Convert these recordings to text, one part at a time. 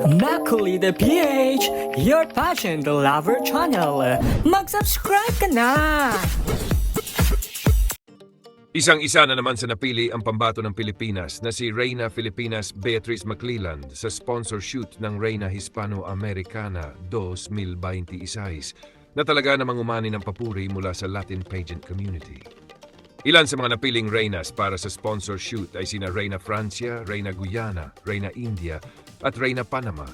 Macaulay PH, your passion the lover channel. Mag-subscribe ka na! Isang-isa na naman sa napili ang pambato ng Pilipinas na si Reyna Filipinas Beatriz Maclilland sa sponsor shoot ng Reyna Hispano-Americana 2026 na talaga namang umani ng papuri mula sa Latin pageant community. Ilan sa mga napiling Reynas para sa sponsor shoot ay sina Reyna Francia, Reyna Guyana, Reyna India at Reyna Panama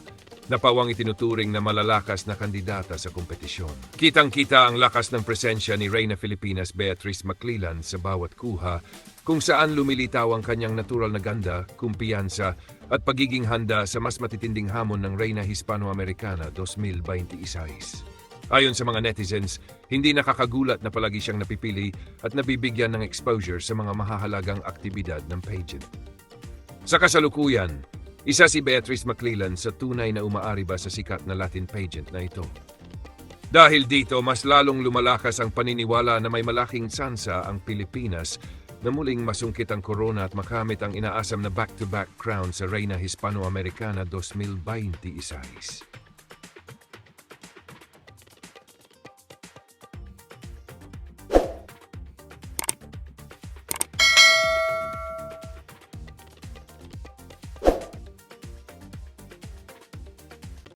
na pawang itinuturing na malalakas na kandidata sa kompetisyon. Kitang-kita ang lakas ng presensya ni Reyna Filipinas Beatriz Maclilland sa bawat kuha kung saan lumilitaw ang kanyang natural na ganda, kumpiyansa at pagiging handa sa mas matitinding hamon ng Reyna Hispano-Americana 2026. Ayon sa mga netizens, hindi nakakagulat na palagi siyang napipili at nabibigyan ng exposure sa mga mahahalagang aktibidad ng pageant. Sa kasalukuyan, isa si Beatriz Maclilland sa tunay na umaariba sa sikat na Latin pageant na ito. Dahil dito, mas lalong lumalakas ang paniniwala na may malaking tsansa ang Pilipinas na muling masungkit ang korona at makamit ang inaasam na back-to-back crown sa Reyna Hispano-Americana 2026.